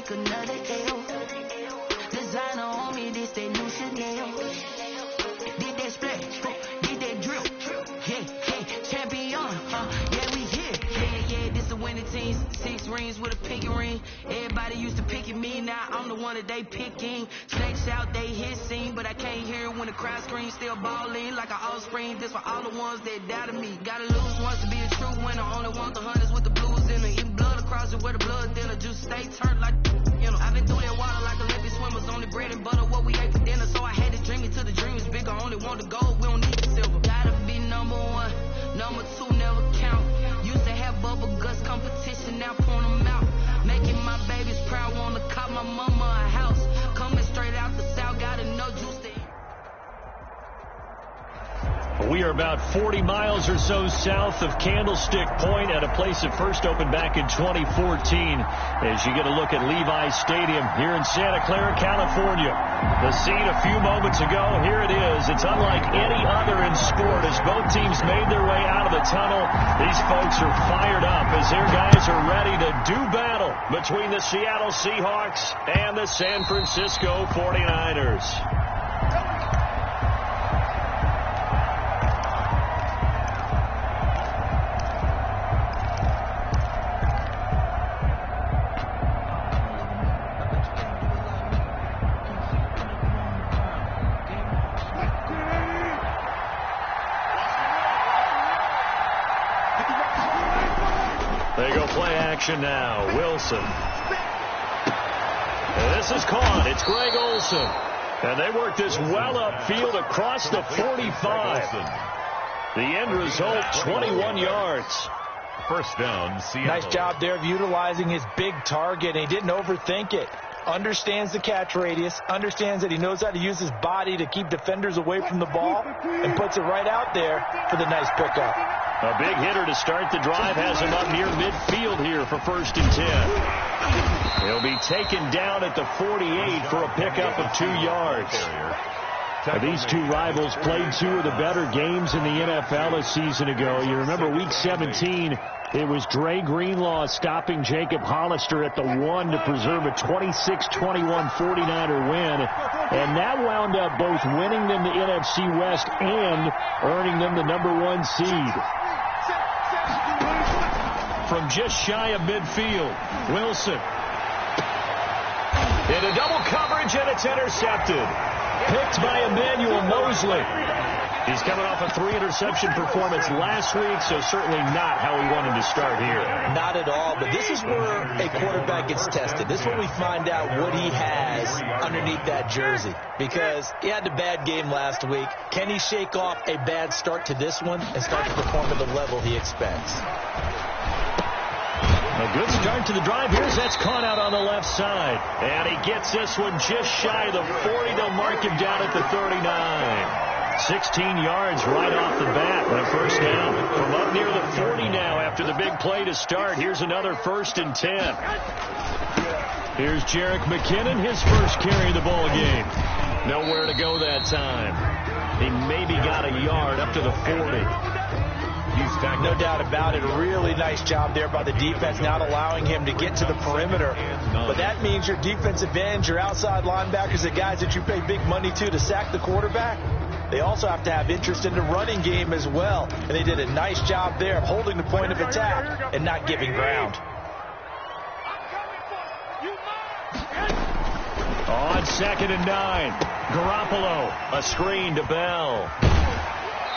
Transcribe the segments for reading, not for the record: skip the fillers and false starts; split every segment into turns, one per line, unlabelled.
take another L. Designer on me, this that new Chanel. Did that splash, did that drip. Yeah, champion, yeah, we here. Yeah, this the winning teams. 6 rings with a pinky ring. Everybody used to pick at me, now I'm the one that they picking. Snakes out, they hit scene, but I can't hear it when the crowd screams. Still balling like an offspring. This for all the ones that doubted me. Gotta lose once to be a true winner. Only want the hunters with the blues in it. Eating blood across it where the blood thinner. Juice stay turned like, you know. I've been through that water like Olympic swimmers. Only bread and butter, what we ate for dinner. So I had to dream it till the dream is bigger. Only want the gold, we don't need the silver. Gotta be number 1, number 2 never count. Used to have bubble guts competition, now point them out. Making my babies proud, wanna cop my mama a house. Coming straight out the south, gotta know juice to eat.
We are about 40 miles or so south of Candlestick Point at a place that first opened back in 2014 as you get a look at Levi's Stadium here in Santa Clara, California. The scene a few moments ago, here it is. It's unlike any other in sport as both teams made their way out of the tunnel. These folks are fired up as their guys are ready to do battle between the Seattle Seahawks and the San Francisco 49ers. They go play action now. Wilson. And this is caught. It's Greg Olsen. And they work this well upfield across the 45. The end result, 21 yards.
First down, Seattle.
Nice job there of utilizing his big target. He didn't overthink it. Understands the catch radius, understands that he knows how to use his body to keep defenders away from the ball, and puts it right out there for the nice pickup.
A big hitter to start the drive has him up near midfield here for 1st and 10. He'll be taken down at the 48 for a pickup of 2 yards. Now, these two rivals played 2 of the better games in the NFL a season ago. You remember Week 17, it was Dre Greenlaw stopping Jacob Hollister at the 1 to preserve a 26-21 49er win. And that wound up both winning them the NFC West and earning them the #1 seed. From just shy of midfield, Wilson. Into double coverage, and it's intercepted. Picked by Emmanuel Mosley. He's coming off a 3-interception performance last week, so certainly not how he wanted to start here.
Not at all, but this is where a quarterback gets tested. This is when we find out what he has underneath that jersey, because he had a bad game last week. Can he shake off a bad start to this one and start to perform at the level he expects?
A good start to the drive. Here's that's caught out on the left side. And he gets this one just shy of the 40. They'll mark him down at the 39. 16 yards right off the bat on a first down. From up near the 40 now after the big play to start. Here's another 1st and 10. Here's Jerick McKinnon, his first carry of the ball game. Nowhere to go that time. He maybe got a yard up to the 40.
No doubt about it. A really nice job there by the defense, not allowing him to get to the perimeter. But that means your defensive ends, your outside linebackers, the guys that you pay big money to sack the quarterback, they also have to have interest in the running game as well. And they did a nice job there of holding the point of attack and not giving ground.
On 2nd and 9, Garoppolo, a screen to Bell.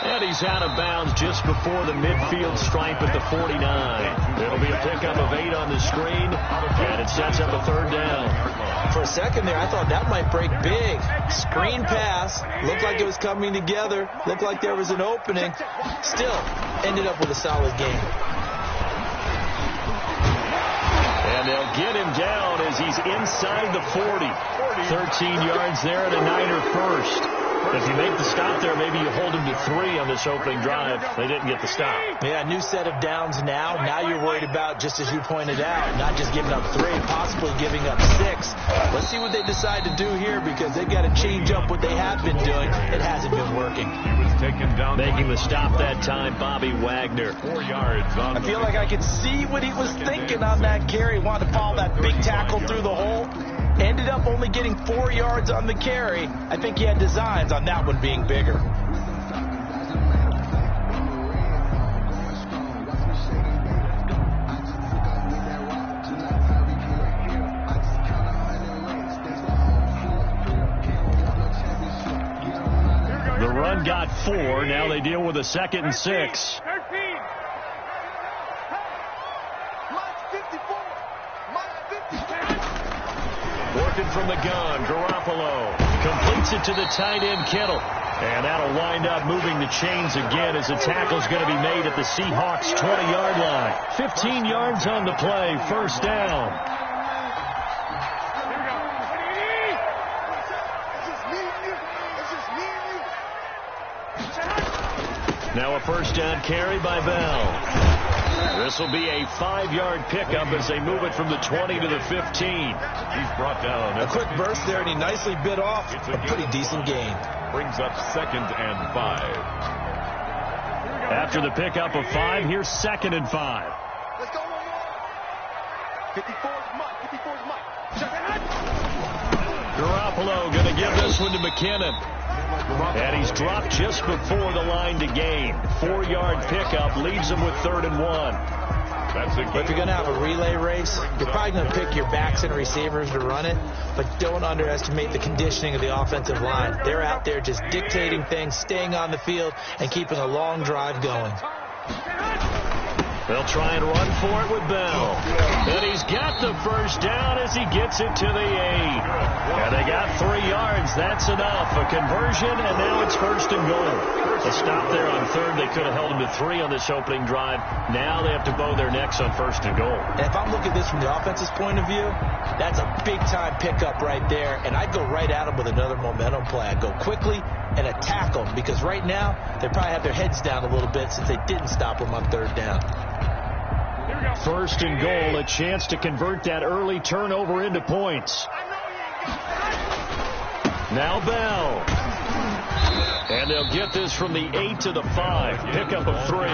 And he's out of bounds just before the midfield stripe at the 49. It'll be a pickup of 8 on the screen, and it sets up a 3rd down.
For a second there, I thought that might break big. Screen pass, looked like it was coming together, looked like there was an opening. Still, ended up with a solid game.
And they'll get him down as he's inside the 40. 13 yards there and a Niner first. If you make the stop there, maybe you hold him to 3 on this opening drive. They didn't get the stop.
Yeah, new set of downs now. Now you're worried about, just as you pointed out, not just giving up 3, possibly giving up 6. Let's see what they decide to do here, because they've got to change up what they have been doing. It hasn't been working.
taken down.
Making the stop that time, Bobby Wagner.
4 yards on.
I feel like I could see what he was thinking on that carry. Wanted to follow that big tackle through the hole. Ended up only getting 4 yards on the carry. I think he had designs on that one being bigger.
The run got 4. Now they deal with a 2nd and 6. Working from the gun, Garoppolo completes it to the tight end, Kittle. And that'll wind up moving the chains again as the tackle's going to be made at the Seahawks' 20-yard line. 15 yards on the play, first down. Now a first down carry by Bell. This will be a 5-yard pickup as they move it from the 20 to the 15.
He's brought down.
A quick burst there, and he nicely bit off a pretty decent gain.
Brings up 2nd and 5.
After the pickup of 5, here's 2nd and 5.
Let's go one more. 54's Mike. 54's Mike.
Garoppolo going to give this one to McKinnon. And he's dropped just before the line to gain. 4-yard pickup leaves him with 3rd and 1.
If you're going to have a relay race, you're probably going to pick your backs and receivers to run it, but don't underestimate the conditioning of the offensive line. They're out there just dictating things, staying on the field, and keeping a long drive going.
They'll try and run for it with Bell. And he's got the first down as he gets it to the 8. And they got 3 yards. That's enough. A conversion, and now it's 1st and goal. A stop there on 3rd. They could have held him to 3 on this opening drive. Now they have to bow their necks on 1st and goal.
And if I'm looking at this from the offense's point of view, that's a big-time pickup right there. And I'd go right at him with another momentum play. I'd go quickly and attack them, because right now they probably have their heads down a little bit since they didn't stop them on 3rd down.
1st and goal, a chance to convert that early turnover into points. Now Bell. And they'll get this from the 8 to the 5. Pickup of 3.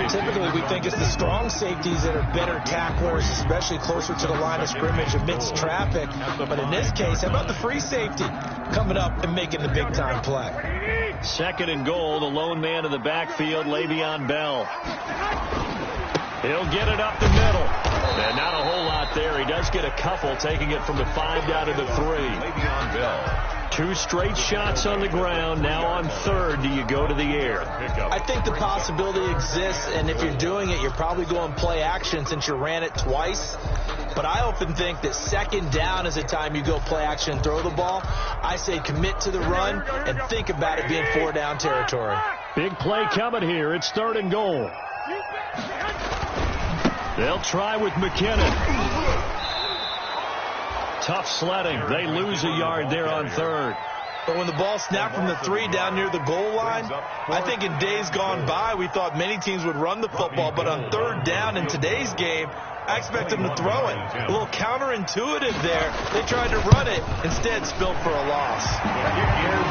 Typically, we think it's the strong safeties that are better tacklers, especially closer to the line of scrimmage amidst traffic. But in this case, how about the free safety coming up and making the big-time play?
2nd and goal, the lone man in the backfield, Le'Veon Bell. He'll get it up the middle. And not a whole lot there. He does get a couple, taking it from the 5 down to the 3.
Le'Veon Bell.
2 straight shots on the ground. Now on 3rd, do you go to the air?
I think the possibility exists, and if you're doing it, you're probably going play action since you ran it twice. But I often think that 2nd down is the time you go play action and throw the ball. I say commit to the run and think about it being 4-down territory.
Big play coming here. It's 3rd and goal. They'll try with McKinnon. Tough sledding. They lose a yard there on 3rd.
But when the ball snapped from the 3 down near the goal line, I think in days gone by, we thought many teams would run the football. But on 3rd down in today's game, I expect them to throw it. A little counterintuitive there. They tried to run it, instead spilled for a loss.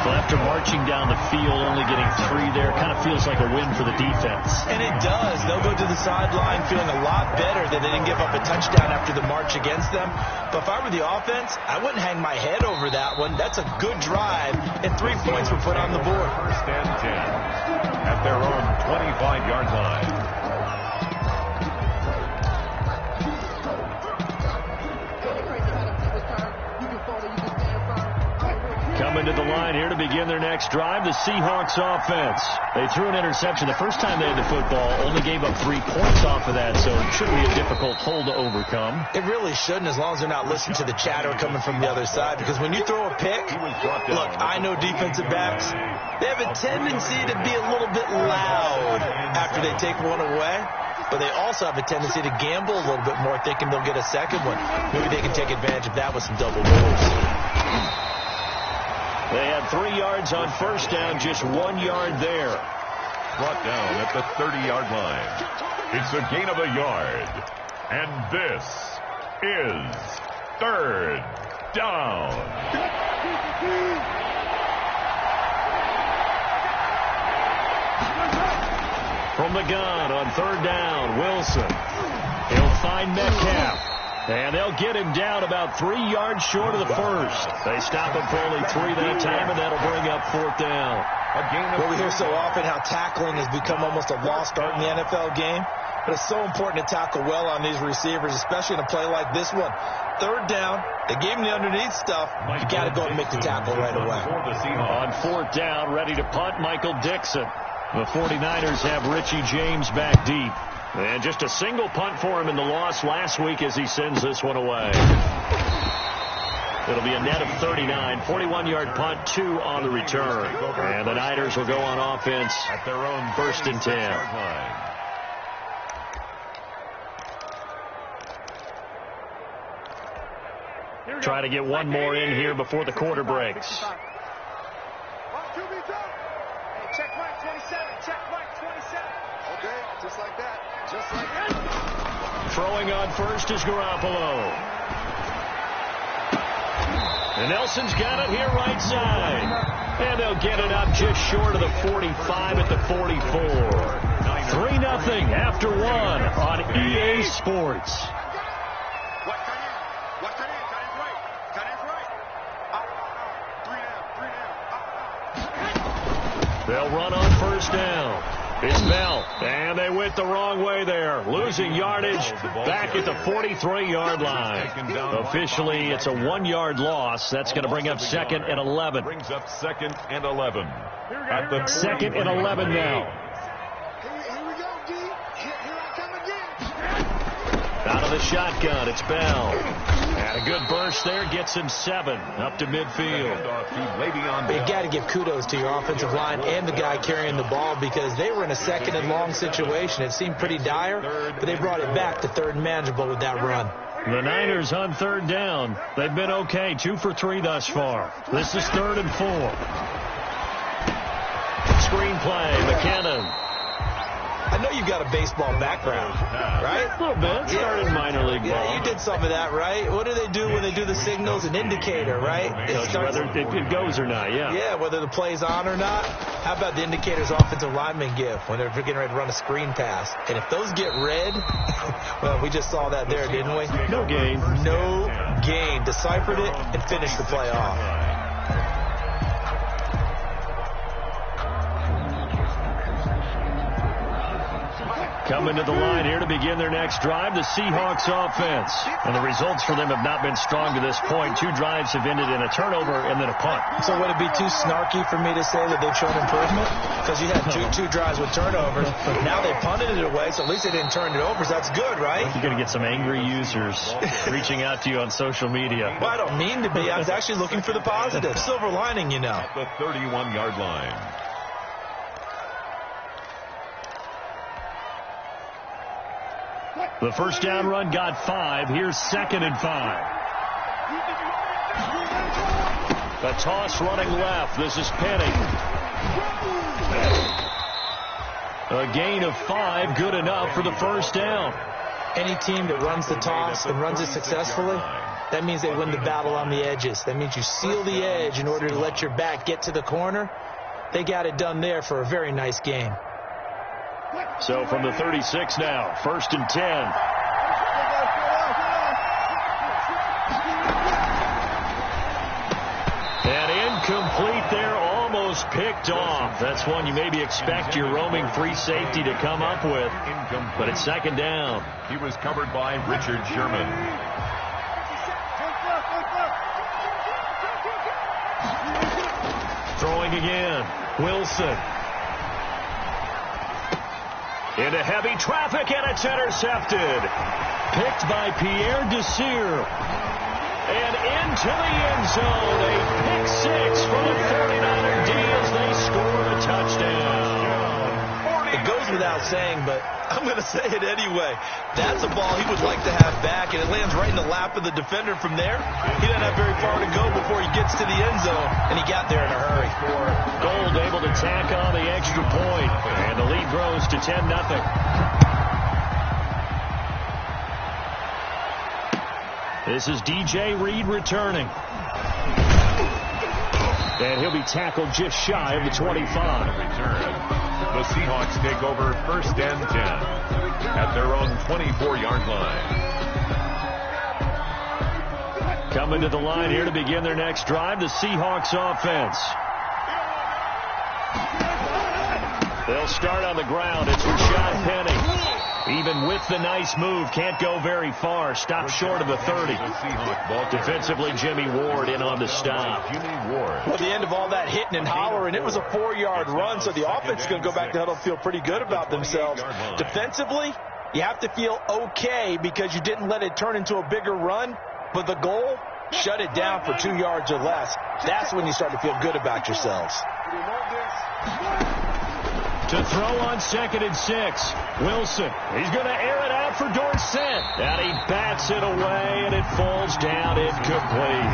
Well, after marching down the field, only getting 3 there, kind of feels like a win for the defense.
And it does. They'll go to the sideline feeling a lot better that they didn't give up a touchdown after the march against them. But if I were the offense, I wouldn't hang my head over that one. That's a good drive, and 3 points were put on the board.
1st and 10 at their own 25-yard line.
Coming to the line here to begin their next drive, the Seahawks offense. They threw an interception the first time they had the football, only gave up 3 points off of that, so it shouldn't be a difficult hole to overcome.
It really shouldn't, as long as they're not listening to the chatter coming from the other side, because when you throw a pick, look, I know defensive backs, they have a tendency to be a little bit loud after they take one away. But they also have a tendency to gamble a little bit more, thinking they'll get a second one. Maybe they can take advantage of that with some double moves.
They had 3 yards on 1st down, just 1 yard there.
Brought down at the 30-yard line. It's a gain of a yard. And this is 3rd down.
From the gun on third down, Wilson. He'll find Metcalf. And they'll get him down about 3 yards short of the first. They stop him for only 3 that time, and that'll bring up fourth down.
Well, we hear so often how tackling has become almost a lost art in the NFL game. But it's so important to tackle well on these receivers, especially in a play like this one. Third down, they gave him the underneath stuff. You got to go and make the tackle right away.
On fourth down, ready to punt, Michael Dixon. The 49ers have Richie James back deep. And just a single punt for him in the loss last week as he sends this one away. It'll be a net of 39, 41-yard punt, 2 on the return. And the Niners will go on offense
at their own
first and 10. Try to get one more in here before the quarter breaks.
Check mark 27. Check mark 27. Okay, just like that. Just like that.
Throwing on first is Garoppolo. And Nelson's got it here right side. And they'll get it up just short of the 45 at the 44. 3-0 after 1 on EA Sports. They'll run on first down. It's Bell, and they went the wrong way there, losing yardage back at the 43-yard line. Officially, it's a 1-yard loss. That's going to bring up 2nd and 11.
Brings up 2nd and 11.
At the 2nd and 11 now.
Here we go, D. Here I come again.
Out of the shotgun, it's Bell. And a good burst there gets him 7 up to midfield.
You got to give kudos to your offensive line and the guy carrying the ball because they were in a 2nd and long situation. It seemed pretty dire, but they brought it back to 3rd and manageable with that run.
The Niners on 3rd down. They've been okay, 2 for 3 thus far. This is 3rd and 4. Screenplay, McKinnon.
I know you've got a baseball background, right?
A little bit. Started minor league ball.
Yeah, you did some of that, right? What do they do when they do the signals? An indicator, right?
Whether it goes or not, yeah.
Yeah, whether the play's on or not. How about the indicators offensive linemen give when they're getting ready to run a screen pass? And if those get red, well, we just saw that there, didn't we?
No gain.
No gain. Deciphered it and finished the play off.
Coming to the line here to begin their next drive, the Seahawks offense. And the results for them have not been strong to this point. 2 drives have ended in a turnover and then a punt.
So would it be too snarky for me to say that they've shown improvement? Because you had two drives with turnovers. Now they punted it away, so at least they didn't turn it over. So that's good, right?
You're going to get some angry users reaching out to you on social media.
Well, I don't mean to be. I was actually looking for the positive. Silver lining, you know.
At the 31-yard line.
The first down run got 5. Here's 2nd and 5. A toss running left. This is Penny. A gain of 5, good enough for the first down.
Any team that runs the toss and runs it successfully, that means they win the battle on the edges. That means you seal the edge in order to let your back get to the corner. They got it done there for a very nice game.
So from the 36 now, 1st and 10. And incomplete there, almost picked off. That's one you maybe expect your roaming free safety to come up with. But it's 2nd down.
He was covered by Richard Sherman.
Throwing again, Wilson. Into heavy traffic, and it's intercepted. Picked by Pierre Desir. And into the end zone. A pick 6 for the 49er D as they score a touchdown.
It goes without saying, but I'm going to say it anyway. That's a ball he would like to have back, and it lands right in the lap of the defender from there. He doesn't have very far to go before he gets to the end zone, and he got there in a hurry.
Gold able to tack on the extra point, and the lead grows to 10-0. This is DJ Reed returning. And he'll be tackled just shy of the 25.
The Seahawks take over 1st and 10 at their own 24-yard line.
Coming to the line here to begin their next drive, the Seahawks offense. They'll start on the ground. It's Rashad Penny. Even with the nice move, can't go very far. Stopped short of the 30. Defensively, Jimmy Ward in on the stop.
Well, at the end of all that hitting and hollering, it was a 4-yard run, so the offense is going to go back to huddle and feel pretty good about themselves. Defensively, you have to feel okay because you didn't let it turn into a bigger run. But the goal, shut it down for 2 yards or less. That's when you start to feel good about yourselves.
To throw on 2nd and 6. Wilson. He's going to air it out for Dorsett. And he bats it away, and it falls down incomplete.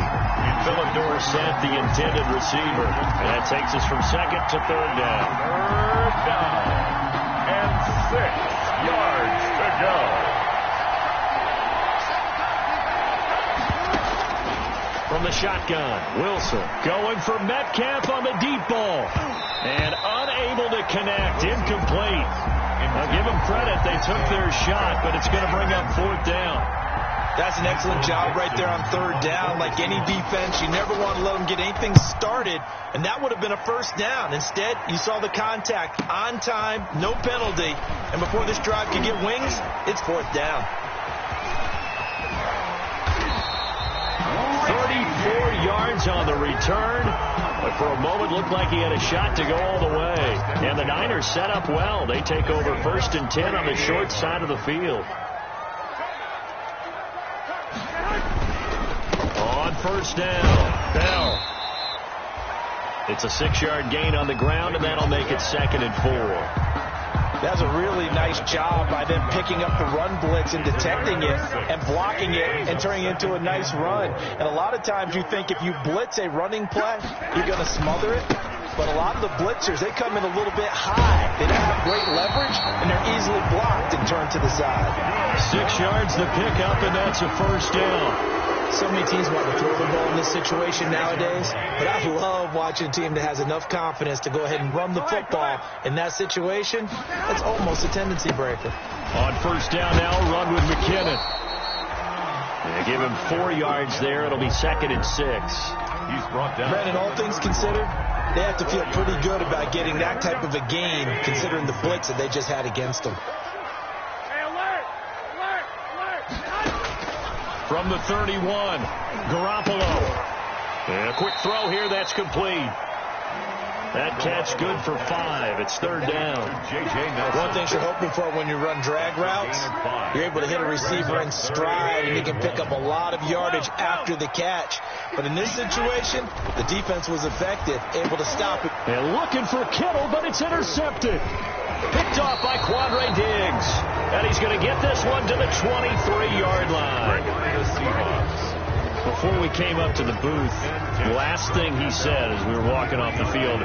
Philip Dorsett, the intended receiver. And that takes us from 2nd to 3rd down.
3rd down. And 6 yards to go.
From the shotgun, Wilson going for Metcalf on the deep ball. And unable to connect, incomplete. I'll give them credit, they took their shot, but it's going to bring up 4th down.
That's an excellent job right there on 3rd down. Like any defense, you never want to let them get anything started, and that would have been a 1st down. Instead, you saw the contact on time, no penalty, and before this drive could get wings, it's 4th down.
34 yards on the return, but for a moment looked like he had a shot to go all the way. And the Niners set up well. They take over 1st and 10 on the short side of the field. On 1st down, Bell. It's a 6-yard gain on the ground, and that'll make it 2nd and 4.
That's a really nice job by them picking up the run blitz and detecting it and blocking it and turning it into a nice run. And a lot of times you think if you blitz a running play, you're going to smother it. But a lot of the blitzers, they come in a little bit high. They don't have great leverage, and they're easily blocked and turned to the side.
6 yards the pickup, and that's a 1st down.
So many teams want to throw the ball in this situation nowadays, but I love watching a team that has enough confidence to go ahead and run the football in that situation. That's almost a tendency breaker.
On 1st down now, run with McKinnon. They give him 4 yards there. It'll be 2nd and 6.
He's brought down.
Brandon, all things considered, they have to feel pretty good about getting that type of a gain, considering the blitz that they just had against them.
From the 31, Garoppolo. And a quick throw here, that's complete. That catch good for 5. It's 3rd down.
One thing you're hoping for when you run drag routes, you're able to hit a receiver in stride, and you can pick up a lot of yardage after the catch. But in this situation, the defense was effective, able to stop it.
And looking for Kittle, but it's intercepted. Picked off by Quandre Diggs. And he's going to get this one to the 23-yard line. Before we came up to the booth, the last thing he said as we were walking off the field,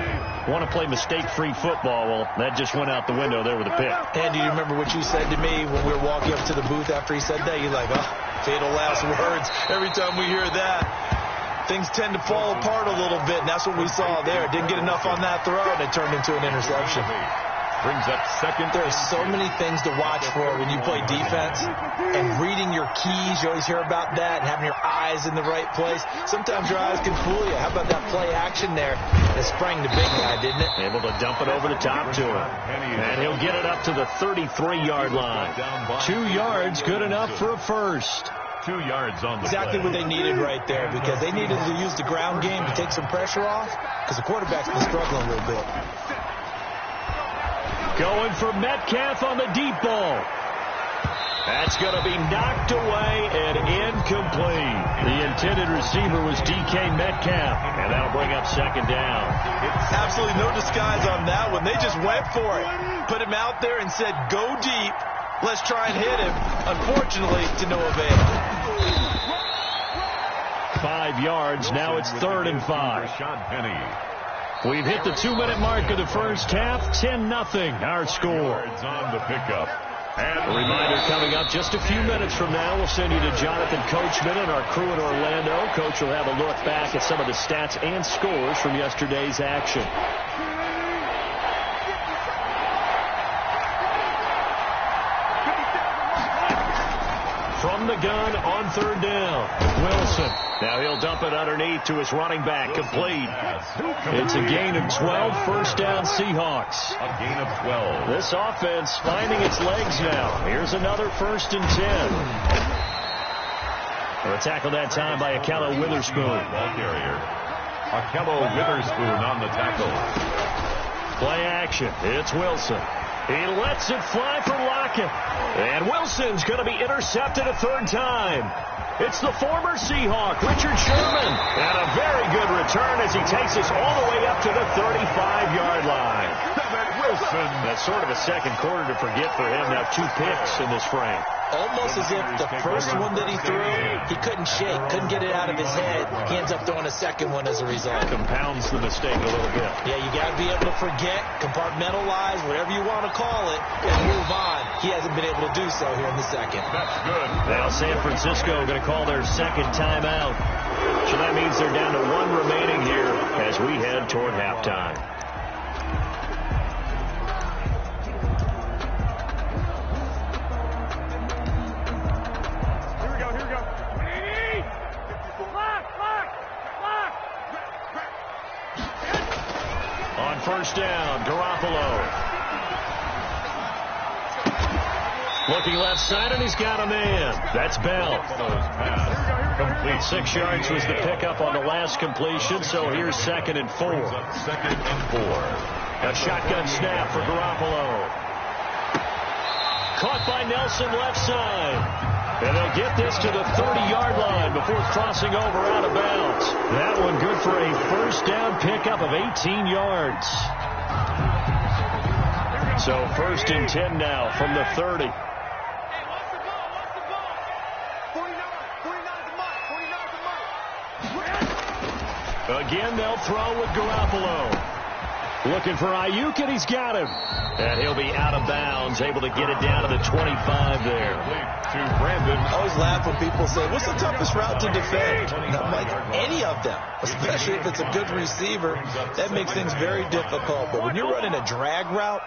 want to play mistake-free football. Well, that just went out the window there with a pick.
Andy, do you remember what you said to me when we were walking up to the booth after he said that? You're like, oh, fatal last words. Every time we hear that, things tend to fall apart a little bit, and that's what we saw there. Didn't get enough on that throw, and it turned into an interception.
Brings up 2nd.
There are so many things to watch for when you play defense, and reading your keys. You always hear about that, and having your eyes in the right place. Sometimes your eyes can fool you. How about that play action there? It sprang the big guy, didn't it?
Able to dump it over the top to him. And he'll get it up to the 33-yard line. 2 yards, good enough for a 1st.
2 yards on the
Exactly
play.
what they needed right there, because they needed to use the ground game to take some pressure off, because the quarterback's been struggling a little bit.
Going for Metcalf on the deep ball. That's going to be knocked away and incomplete. The intended receiver was DK Metcalf, and that'll bring up 2nd down.
Absolutely no disguise on that one. They just went for it. Put him out there and said, go deep. Let's try and hit him. Unfortunately, to no avail.
5 yards. Now it's 3rd and 5.
Rashad Penny.
We've hit the 2-minute mark of the first half. 10-0 our score.
Yards on the pickup. And
A reminder coming up just a few minutes from now. We'll send you to Jonathan Coachman and our crew in Orlando. Coach will have a look back at some of the stats and scores from yesterday's action. the gun on third down. Wilson. Now he'll dump it underneath to his running back. Complete. It's a gain of 12. First down, Seahawks.
A gain of 12.
This offense finding its legs now. Here's another 1st and 10. A tackle that time by Akello Witherspoon.
Ball carrier. Akello Witherspoon on the tackle.
Play action. It's Wilson. He lets it fly for Lockett. And Wilson's going to be intercepted a 3rd time. It's the former Seahawk, Richard Sherman. And a very good return as he takes us all the way up to the 35-yard line.
Wilson.
That's sort of a second quarter to forget for him. Now 2 picks in this frame.
Almost as if the first one that he threw, he couldn't shake, couldn't get it out of his head. He ends up throwing a second one as a result.
Compounds the mistake a little bit.
Yeah, you got to be able to forget, compartmentalize, whatever you want to call it, and move on. He hasn't been able to do so here in the second.
That's good.
Now San Francisco going to call their second timeout. So that means they're down to 1 remaining here as we head toward halftime. First down, Garoppolo. Looking left side, and he's got a man. That's Bell.
Complete.
6 yards was the pickup on the last completion, so here's 2nd and 4.
2nd and 4.
A shotgun snap for Garoppolo. Caught by Nelson left side. And they'll get this to the 30-yard line before crossing over out of bounds. That one good for a first down pickup of 18 yards. So 1st and 10 now from the 30.
Hey, what's the ball? What's the ball? 49. 49's the mark. 49's the mark.
Again, they'll throw with Garoppolo. Looking for Ayuk, and he's got him. And he'll be out of bounds, able to get it down to the 25 there.
To Brandon.
I always laugh when people say, what's the toughest route to defend? And I'm like, any of them, especially if it's a good receiver. That makes things very difficult. But when you're running a drag route,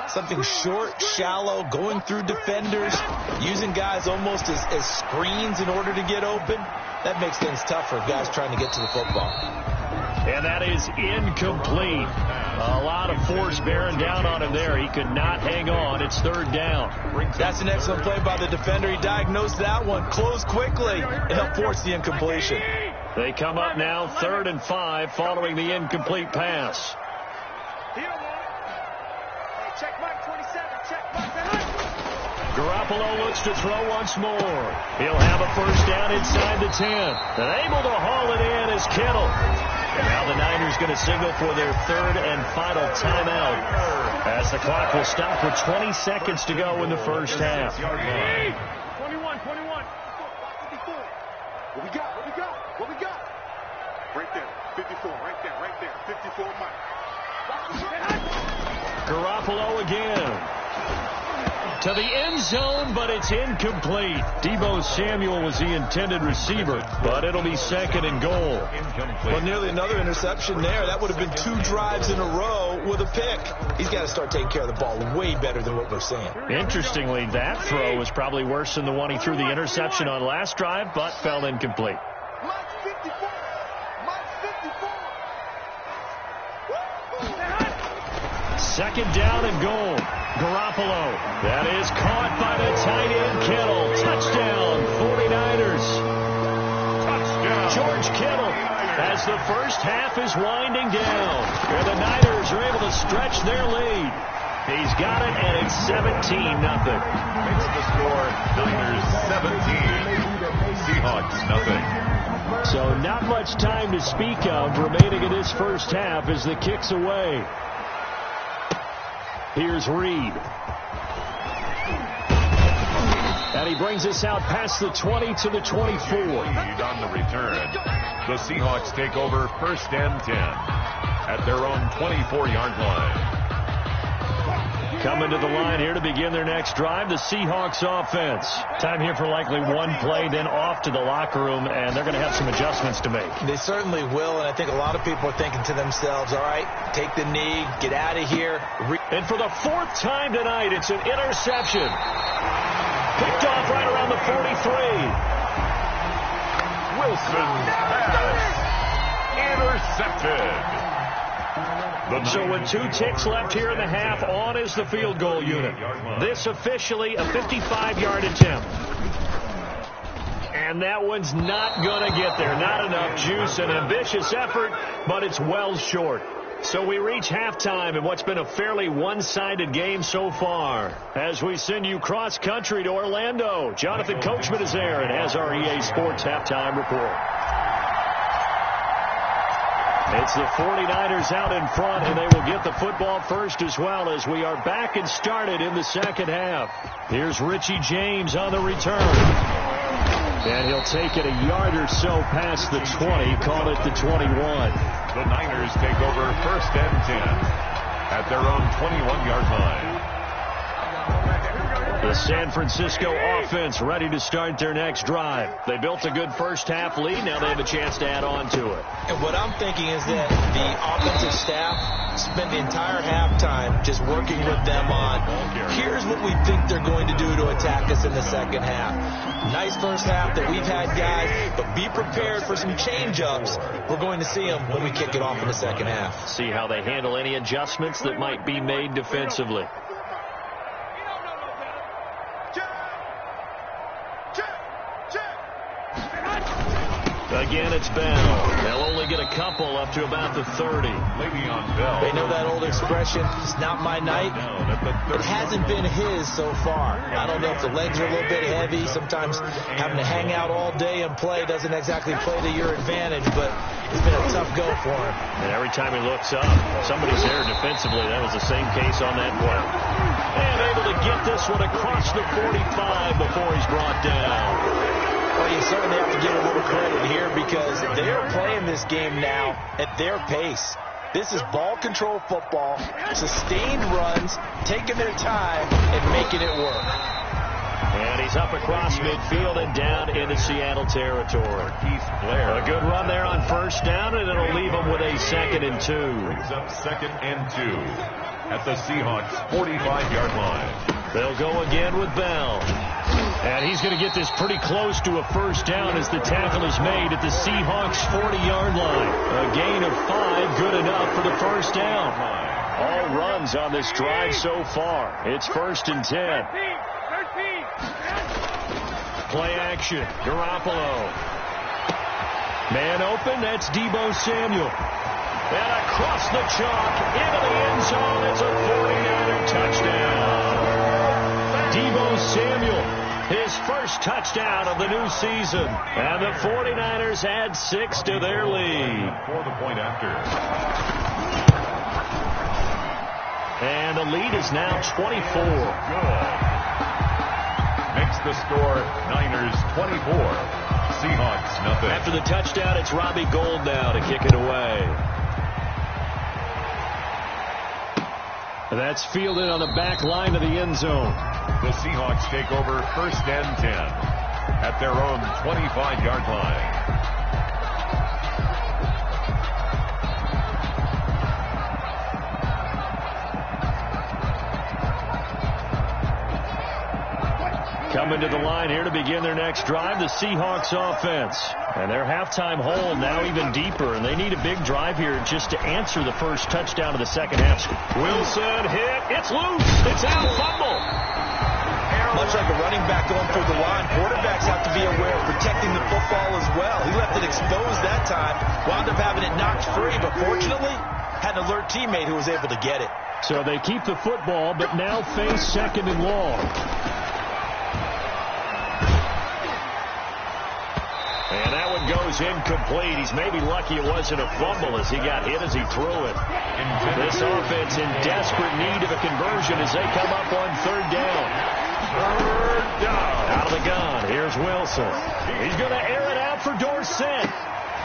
something short, shallow, going through defenders, using guys almost as screens in order to get open, that makes things tough for guys trying to get to the football.
And that is incomplete. A lot of force bearing down on him there. He could not hang on. It's 3rd down.
That's an excellent play by the defender. He diagnosed that one, closed quickly, and helped force the incompletion.
They come up now 3rd and 5 following the incomplete pass.
He don't want it. Hey, check Mike 27. Check Mike.
Garoppolo looks to throw once more. He'll have a first down inside the 10. And able to haul it in is Kittle. And now the Niners going to signal for their 3rd and final timeout as the clock will stop with 20 seconds to go in the first half.
21. 54. What we got? What we got? What we got? Right there. 54. Right there. Right there. 54 Mike.
Garoppolo again. To the end zone, but it's incomplete. Deebo Samuel was the intended receiver, but it'll be 2nd and goal.
Well, nearly another interception there. That would have been 2 drives in a row with a pick. He's got to start taking care of the ball way better than what we're seeing.
Interestingly, that throw was probably worse than the one he threw the interception on last drive, but fell incomplete.
Mike 54. Mike 54.
2nd down and goal. Garoppolo. That is caught by the tight end, Kittle. Touchdown, 49ers.
Touchdown.
George Kittle as the first half is winding down. And the Niners are able to stretch their lead. He's got it, and it's 17-0.
Makes the score Niners 17. Seahawks nothing.
So not much time to speak of remaining in this first half as the kick's away. Here's Reed. And he brings us out past the 20 to the 24.
Lead on the return. The Seahawks take over 1st and 10 at their own 24-yard line.
Coming to the line here to begin their next drive, the Seahawks offense. Time here for likely one play, then off to the locker room, and they're going to have some adjustments to make.
They certainly will, and I think a lot of people are thinking to themselves, all right, take the knee, get out of here.
And for the 4th time tonight, it's an interception. Picked off right around the 43.
Wilson's pass intercepted.
So with 2 ticks left here in the half, on is the field goal unit. This officially a 55-yard attempt. And that one's not going to get there. Not enough juice. An ambitious effort, but it's well short. So we reach halftime in what's been a fairly one-sided game so far. As we send you cross-country to Orlando, Jonathan Coachman is there and has our EA Sports halftime report. It's the 49ers out in front, and they will get the football first as well as we are back and started in the second half. Here's Richie James on the return. And he'll take it a yard or so past the 20, call it the 21.
The Niners take over 1st and 10 at their own 21-yard line.
The San Francisco offense ready to start their next drive. They built a good first-half lead. Now they have a chance to add on to it.
And what I'm thinking is that the offensive staff spent the entire halftime just working with them on, here's what we think they're going to do to attack us in the second half. Nice first half that we've had, guys, but be prepared for some change-ups. We're going to see them when we kick it off in the second half.
See how they handle any adjustments that might be made defensively. Again, it's Bell. They'll only get a couple up to about the 30.
Le'Veon Bell.
They know that old expression, it's not my night. It hasn't been his so far. I don't know if the legs are a little bit heavy. Sometimes having to hang out all day and play doesn't exactly play to your advantage, but it's been a tough go for him.
And every time he looks up, somebody's there defensively. That was the same case on that play. And able to get this one across the 45 before he's brought down.
Well, you certainly have to give a little credit here because they're playing this game now at their pace. This is ball control football, sustained runs, taking their time, and making it work.
And he's up across midfield and down into Seattle territory. A good run there on first down, and it'll leave him with a 2nd and 2.
Brings up 2nd and 2 at the Seahawks' 45-yard line.
They'll go again with Bell. And he's going to get this pretty close to a first down as the tackle is made at the Seahawks' 40-yard line. A gain of 5, good enough for the first down. All runs on this drive so far. It's 1st and 10. Play action. Garoppolo. Man open. That's Deebo Samuel. And across the chalk into the end zone. It's a 49er touchdown. Deebo Samuel, his first touchdown of the new season. And the 49ers add 6 to their lead.
For the point after.
And the lead is now 24.
Good. Makes the score Niners 24. Seahawks nothing.
After the touchdown, it's Robbie Gould now to kick it away. That's fielded on the back line of the end zone.
The Seahawks take over 1st and 10 at their own 25-yard line.
Coming to the line here to begin their next drive, the Seahawks offense. And their halftime hole now even deeper, and they need a big drive here just to answer the first touchdown of the second half. Wilson hit. It's loose. It's out. Fumble.
Much like a running back going through the line, quarterbacks have to be aware of protecting the football as well. He left it exposed that time, wound up having it knocked free, but fortunately had an alert teammate who was able to get it.
So they keep the football, but now face 2nd and long. And that one goes incomplete. He's maybe lucky it wasn't a fumble as he got hit as he threw it. This offense in desperate need of a conversion as they come up on 3rd down. Out of the gun. Here's Wilson. He's going to air it out for Dorsett.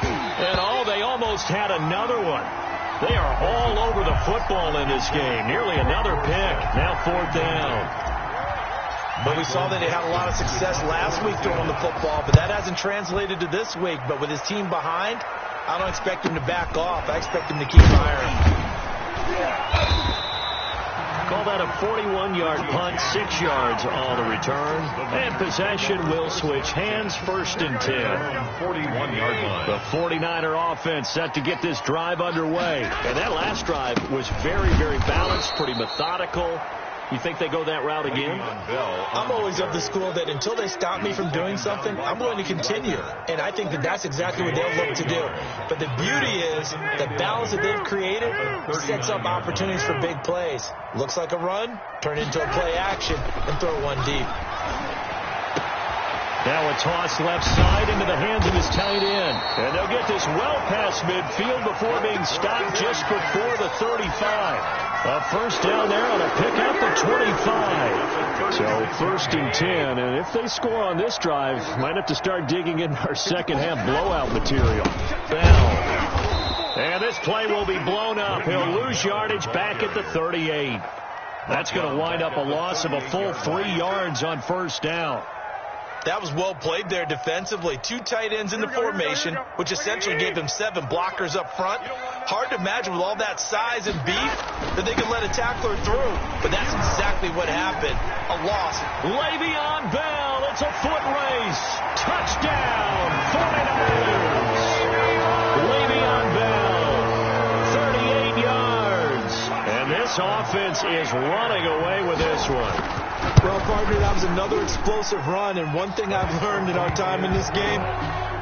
And they almost had another one. They are all over the football in this game. Nearly another pick. Now 4th down.
But we saw that they had a lot of success last week throwing the football, but that hasn't translated to this week. But with his team behind, I don't expect him to back off. I expect him to keep firing.
call that a 41-yard punt, 6 yards on the return. And possession will switch hands, 1st and 10.
41-yard line.
The 49er offense set to get this drive underway. And that last drive was very, very balanced, pretty methodical. You think they go that route again?
I'm always of the school that until they stop me from doing something, I'm going to continue. And I think that that's exactly what they'll look to do. But the beauty is the balance that they've created sets up opportunities for big plays. Looks like a run, turn it into a play action, and throw one deep.
Now a toss left side into the hands of his tight end. And they'll get this well past midfield before being stopped just before the 35. A 1st down there on a pickup at 25. So 1st and 10. And if they score on this drive, might have to start digging in our second half blowout material. Bell. And this play will be blown up. He'll lose yardage back at the 38. That's going to wind up a loss of a full 3 yards on 1st down.
That was well played there defensively. 2 tight ends in the formation, which essentially gave them 7 blockers up front. Hard to imagine with all that size and beef that they could let a tackler through. But that's exactly what happened. A loss.
Le'Veon Bell. It's a foot race. Touchdown, 49ers. Le'Veon Bell, 38 yards. And this offense is running away with this one.
Well, partner, that was another explosive run, and one thing I've learned in our time in this game,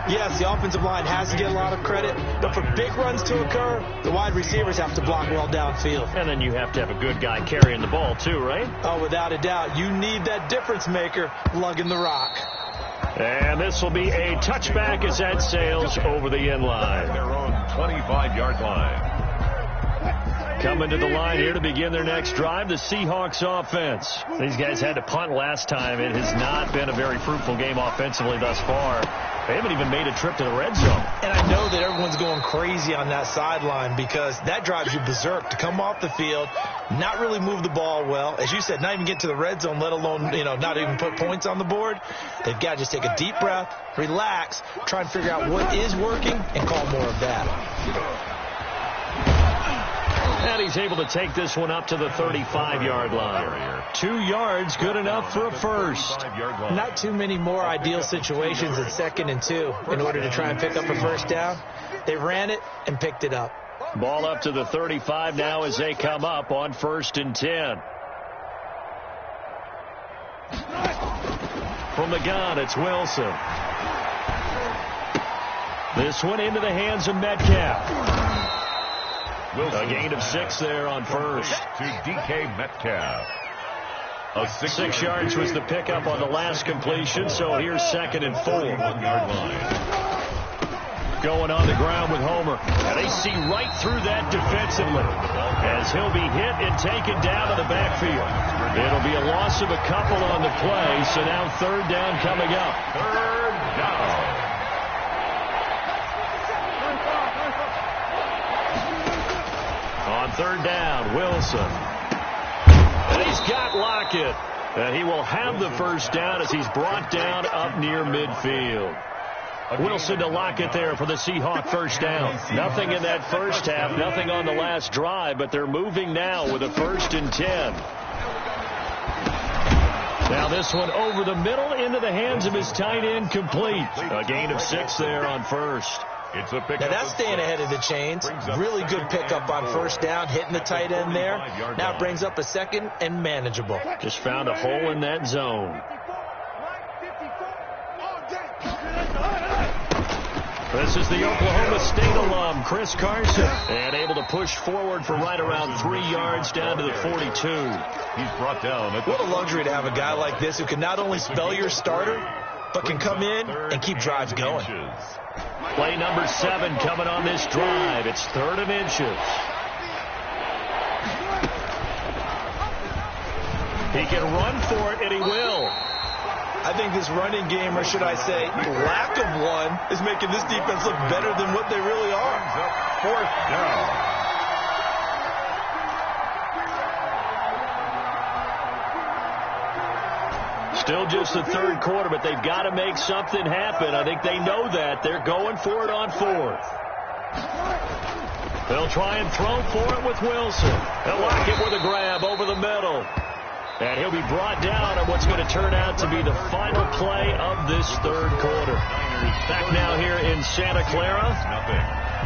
yes, the offensive line has to get a lot of credit, but for big runs to occur, the wide receivers have to block well downfield.
And then you have to have a good guy carrying the ball too, right?
Oh, without a doubt. You need that difference maker lugging the rock.
And this will be a touchback as that sails over the end line.
Their own 25-yard line.
Coming to the line here to begin their next drive, the Seahawks offense. These guys had to punt last time. It has not been a very fruitful game offensively thus far. They haven't even made a trip to the red zone.
And I know that everyone's going crazy on that sideline because that drives you berserk to come off the field, not really move the ball well. As you said, not even get to the red zone, let alone, not even put points on the board. They've got to just take a deep breath, relax, try and figure out what is working, and call more of that.
And he's able to take this one up to the 35-yard line. 2 yards, good enough for a first.
Not too many more ideal situations in 2nd and 2 in order to try and pick up a first down. They ran it and picked it up.
Ball up to the 35 now as they come up on 1st and 10. From the gun, it's Wilson. This one into the hands of Metcalf. A gain of 6 there on 1st.
To DK Metcalf.
6 yards was the pickup on the last completion, so here's 2nd and 4.
1-yard line.
Going on the ground with Homer. And they see right through that defensively as he'll be hit and taken down to the backfield. It'll be a loss of a couple on the play, so now 3rd down coming up.
3rd down.
On 3rd down, Wilson. And he's got Lockett. And he will have the first down as he's brought down up near midfield. Wilson to Lockett there for the Seahawk first down. Nothing in that first half, nothing on the last drive, but they're moving now with a 1st and 10. Now this one over the middle into the hands of his tight end, complete. A gain of 6 there on 1st.
It's a pickup.
Now that's staying ahead of the chains. Really good pickup on 1st down, hitting the tight end there. Now it brings up a 2nd and manageable.
Just found a hole in that zone. This is the Oklahoma State alum, Chris Carson, and able to push forward for right around 3 yards down to the 42.
He's brought down.
What a luxury to have a guy like this who can not only spell your starter, but can come in and keep drives going.
Play number 7 coming on this drive. It's 3rd and inches. He can run for it, and he will.
I think this running game, or should I say lack of one, is making this defense look better than what they really are.
4th down.
Still just the 3rd quarter, but they've got to make something happen. I think they know that. They're going for it on 4th. They'll try and throw for it with Wilson. They'll lock it with a grab over the middle. And he'll be brought down on what's going to turn out to be the final play of this third quarter. Back now here in Santa Clara.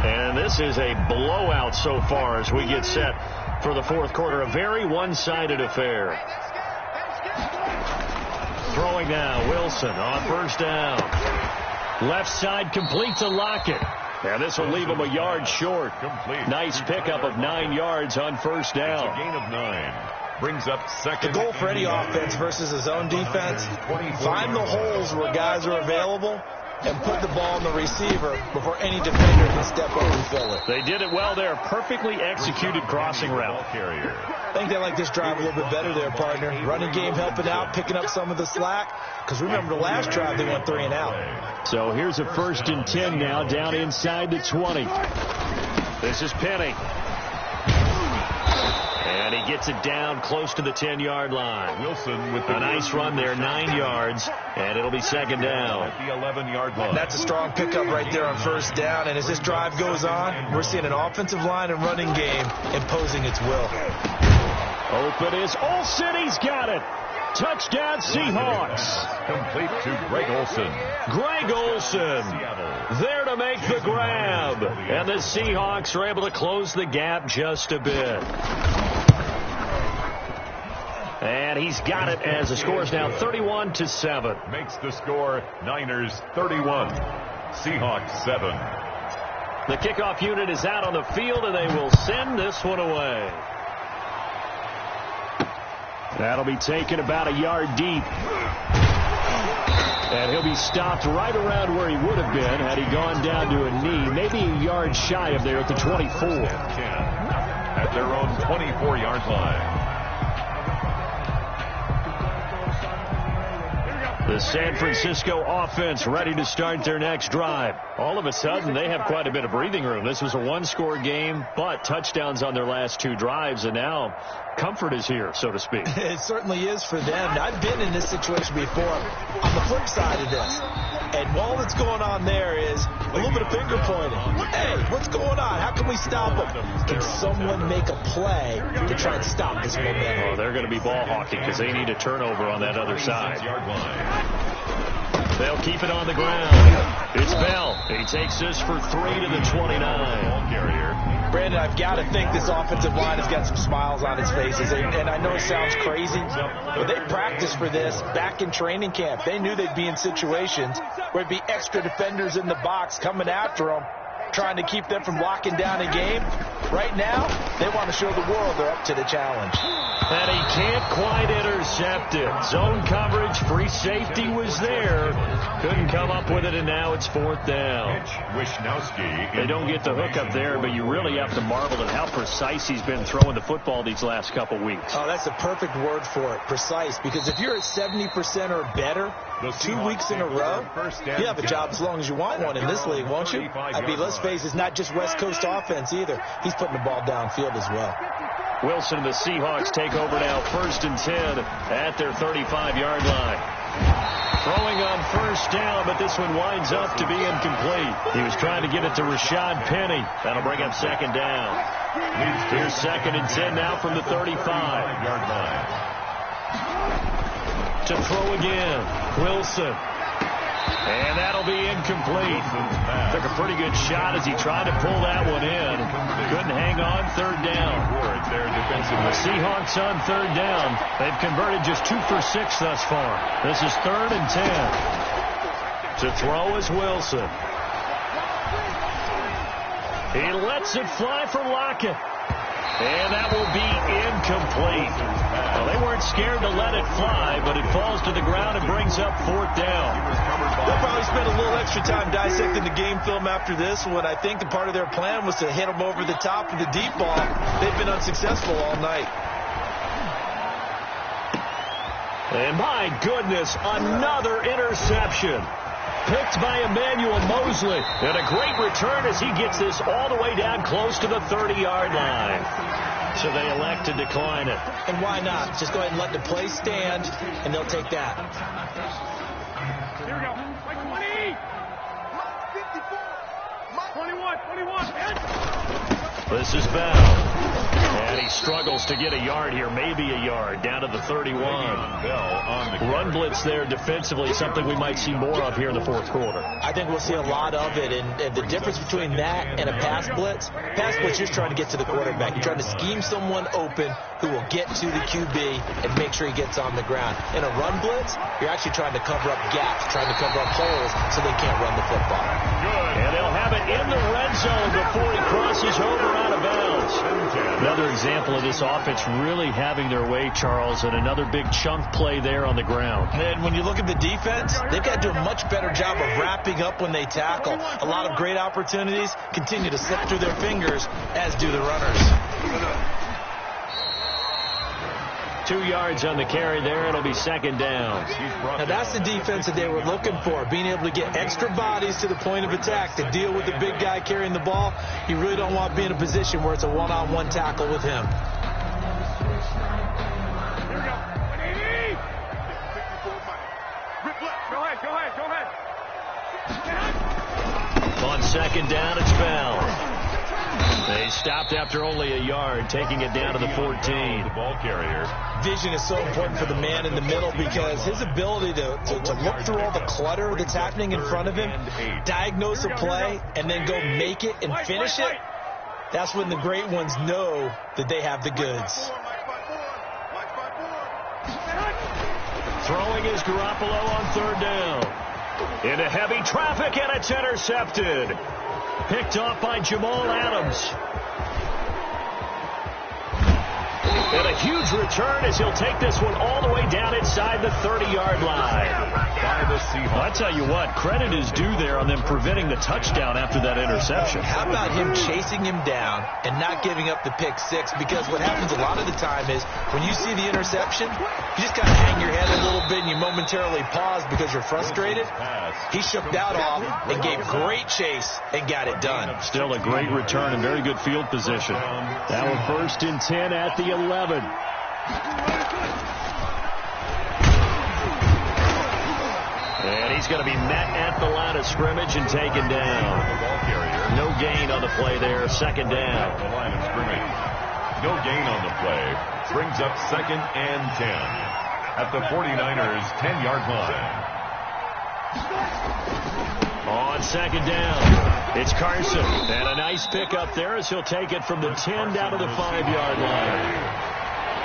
And this is a blowout so far as we get set for the fourth quarter. A very one-sided affair. Throwing now, Wilson on first down. Left side complete to Lockett. And this will leave him a yard short. Nice pickup of 9 yards on first down.
It's a gain of 9. Brings up second.
The goal for any offense versus his own defense, find the holes where guys are available and put the ball in the receiver before any defender can step up and fill it.
They did it well there. Perfectly executed crossing route.
I think they like this drive a little bit better there, partner. Running game helping out, picking up some of the slack. Because remember, the last drive they went 3 and out.
So here's a 1st and 10 now, down inside the 20. This is Penny. And he gets it down close to the 10-yard line.
Wilson with a
nice run there, 9 yards, and it'll be second down.
At the 11-yard line.
That's a strong pickup right there on first down. And as this drive goes on, we're seeing an offensive line and running game imposing its will.
Open is Olsen. He's got it. Touchdown, Seahawks.
Complete to Greg Olsen.
Greg Olsen there to make the grab. And the Seahawks are able to close the gap just a bit. And he's got it as the score is now 31-7.
Makes the score Niners 31. Seahawks 7.
The kickoff unit is out on the field, and they will send this one away. That'll be taken about a yard deep. And he'll be stopped right around where he would have been had he gone down to a knee, maybe a yard shy of there at the 24.
At their own 24-yard line.
The San Francisco offense ready to start their next drive. All of a sudden, they have quite a bit of breathing room. This was a one-score game, but touchdowns on their last 2 drives, and now comfort is here, so to speak.
It certainly is for them. I've been in this situation before on the flip side of this. And all that's going on there is a little bit of finger pointing. Hey, what's going on? How can we stop them? Can someone make a play to try and stop this momentum?
Oh, they're going to be ball hawking because they need a turnover on that other side. They'll keep it on the ground. It's Bell. He takes this for 3 to the 29.
Brandon, I've got to think this offensive line has got some smiles on its faces. And I know it sounds crazy, but they practiced for this back in training camp. They knew they'd be in situations where it'd be extra defenders in the box coming after them, trying to keep them from locking down a game. Right now, they want to show the world they're up to the challenge.
And he can't quite intercept it. Zone coverage, free safety was there. Couldn't come up with it, and now it's 4th down. They don't get the hook up there, but you really have to marvel at how precise he's been throwing the football these last couple weeks.
Oh, that's the perfect word for it, precise. Because if you're at 70% or better 2 weeks in a row, you have a job as long as you want one in this league, won't you? I mean, let's face it, it's not just West Coast offense either. He's putting the ball downfield as well.
Wilson and the Seahawks take over now, 1st and 10 at their 35-yard line. Throwing on first down, but this one winds up to be incomplete. He was trying to get it to Rashad Penny. That'll bring up 2nd down. Here's 2nd and 10 now from the 35-yard line. To throw again, Wilson. And that'll be incomplete. Took a pretty good shot as he tried to pull that one in. Couldn't hang on, 3rd down. The Seahawks on 3rd down. They've converted just 2 for 6 thus far. This is 3rd and 10. To throw is Wilson. He lets it fly for Lockett. And that will be incomplete. Well, they weren't scared to let it fly, but it falls to the ground and brings up 4th down.
They'll probably spend a little extra time dissecting the game film after this one. I think the part of their plan was to hit them over the top of the deep ball. They've been unsuccessful all night.
And my goodness, another interception. Picked by Emmanuel Mosley. And a great return as he gets this all the way down close to the 30-yard line. So they elect to decline it.
And why not? Just go ahead and let the play stand, and they'll take that.
Here we go. Like 20. 54. 21.
This is Bell. And he struggles to get a yard here, maybe a yard, down to the 31. Run blitz there defensively, something we might see more of here in the fourth quarter.
I think we'll see a lot of it, and the difference between that and a pass blitz, you're trying to get to the quarterback. You're trying to scheme someone open who will get to the QB and make sure he gets on the ground. In a run blitz, you're actually trying to cover up gaps, trying to cover up holes so they can't run the football.
And they'll have it in the red zone before he crosses over out of bounds. Another example of this offense really having their way, Charles, and another big chunk play there on the ground.
And when you look at the defense, they've got to do a much better job of wrapping up when they tackle. A lot of great opportunities continue to slip through their fingers, as do the runners.
2 yards on the carry there. It'll be second down.
Now that's the defense that they were looking for, being able to get extra bodies to the point of attack to deal with the big guy carrying the ball. You really don't want to be in a position where it's a one-on-one tackle with him.
Go ahead.
On second down, it's Bell. They stopped after only a yard, taking it down to the 14.
The ball carrier.
Vision is so important for the man in the middle because his ability to look through all the clutter that's happening in front of him, diagnose a play, and then go make it and finish it, that's when the great ones know that they have the goods.
Throwing is Garoppolo on third down. Into heavy traffic, and it's intercepted. Picked off by Jamal Adams. And a huge return as he'll take this one all the way down inside the 30-yard line. I tell you what, credit is due there on them preventing the touchdown after that interception.
How about him chasing him down and not giving up the pick six? Because what happens a lot of the time is when you see the interception, you just kind of hang your head a little bit and you momentarily pause because you're frustrated. He shook that off and gave great chase and got it done.
Still a great return and very good field position. Now a 1st and 10 at the 11. And he's going to be met at the line of scrimmage and taken down. No gain on the play there. Second down.
The line of scrimmage. No gain on the play. Brings up 2nd and 10 at the 49ers' 10-yard line.
On second down, it's Carson. And a nice pickup there as he'll take it from the 10 down to the 5-yard line.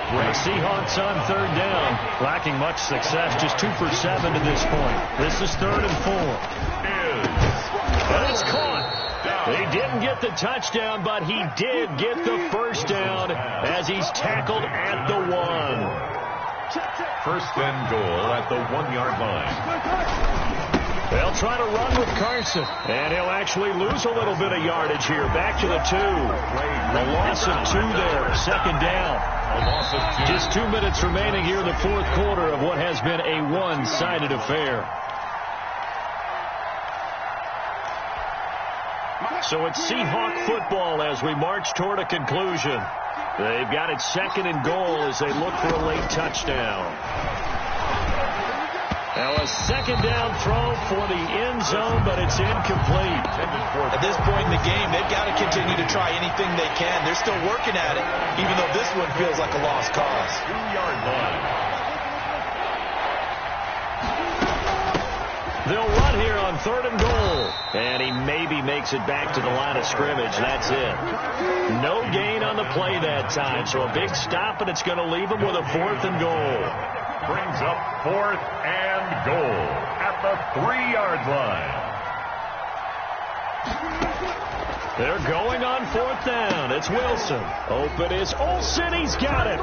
The Seahawks on third down, lacking much success, just 2 for 7 to this point. This is 3rd and 4. And it's caught. He didn't get the touchdown, but he did get the first down as he's tackled at the 1.
1st and goal at the 1-yard line.
They'll try to run with Carson, and he'll actually lose a little bit of yardage here. Back to the 2. A loss of 2 there. Second down.
A loss of 2.
Just 2 minutes remaining here in the fourth quarter of what has been a one-sided affair. So it's Seahawk football as we march toward a conclusion. They've got it 2nd and goal as they look for a late touchdown. Now a 2nd down throw for the end zone, but it's incomplete.
At this point in the game, they've got to continue to try anything they can. They're still working at it, even though this one feels like a lost cause.
2-yard line.
They'll run here on 3rd and goal. And he maybe makes it back to the line of scrimmage. That's it. No gain on the play that time. So a big stop, and it's going to leave him with a 4th and goal.
Brings up 4th and goal at the 3-yard line.
They're going on 4th down. It's Wilson. Open is Olsen. He's got it.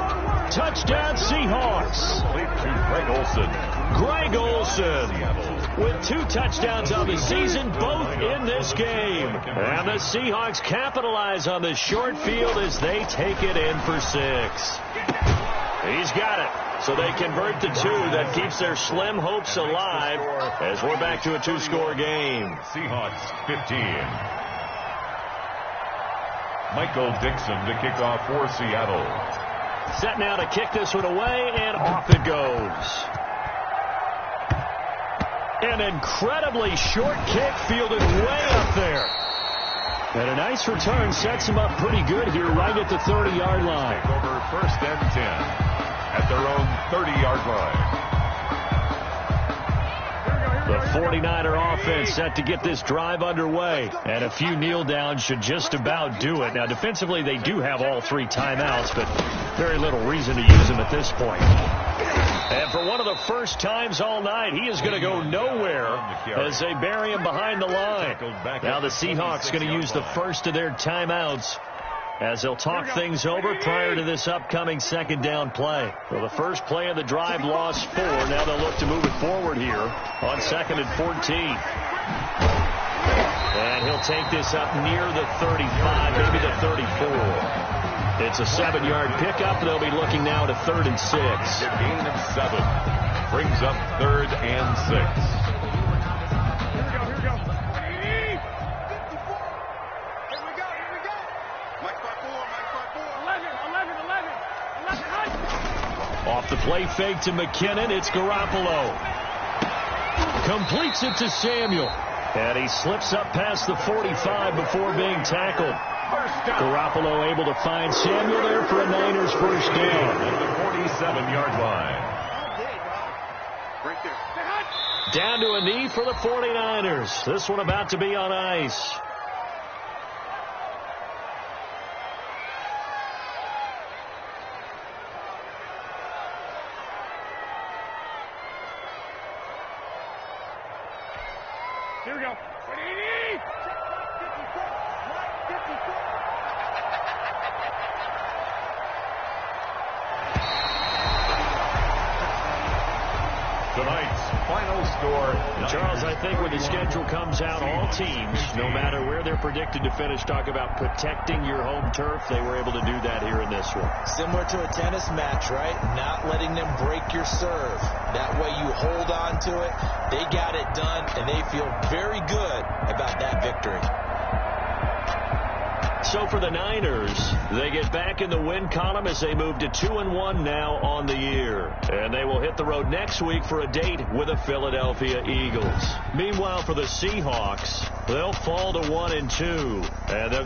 Touchdown Seahawks.
To Greg Olsen.
Greg Olsen with 2 touchdowns on the season, both in this game. And the Seahawks capitalize on the short field as they take it in for 6. He's got it. So they convert the 2. That keeps their slim hopes alive as we're back to a 2-score game.
Seahawks 15. Michael Dixon to kick off for Seattle.
Set now to kick this one away, and off it goes. An incredibly short kick fielded way up there. And a nice return sets him up pretty good here right at the 30-yard line.
Over 1st and 10 at their own 30-yard line.
The 49er offense set to get this drive underway. And a few kneel downs should just about do it. Now, defensively, they do have all 3 timeouts, but very little reason to use them at this point. And for one of the first times all night, he is going to go nowhere as they bury him behind the line. Now the Seahawks going to use the first of their timeouts as they'll talk things over prior to this upcoming 2nd down play. Well, the first play of the drive lost 4. Now they'll look to move it forward here on 2nd and 14. And he'll take this up near the 35, maybe the 34. It's a 7-yard pickup. They'll be looking now to 3rd and 6.
A gain of 7 brings up 3rd and 6.
Here we go. Here we go. Mike 5-4. 11.
Off the play fake to McKinnon, it's Garoppolo. Completes it to Samuel. And he slips up past the 45 before being tackled. Garoppolo able to find Samuel there for a Niners first down.
At the 47-yard line.
Right there.
Down to a knee for the 49ers. This one about to be on ice.
Here we go.
Tonight's final score.
Charles, I think when the schedule comes out, all teams, no matter where they're predicted to finish, talk about protecting your home turf. They were able to do that here in this one.
Similar to a tennis match, right? Not letting them break your serve. That way you hold on to it. They got it done, and they feel very good about that victory.
So for the Niners, they get back in the win column as they move to 2-1 now on the year. And they will hit the road next week for a date with the Philadelphia Eagles. Meanwhile, for the Seahawks, they'll fall to 1-2. And they'll get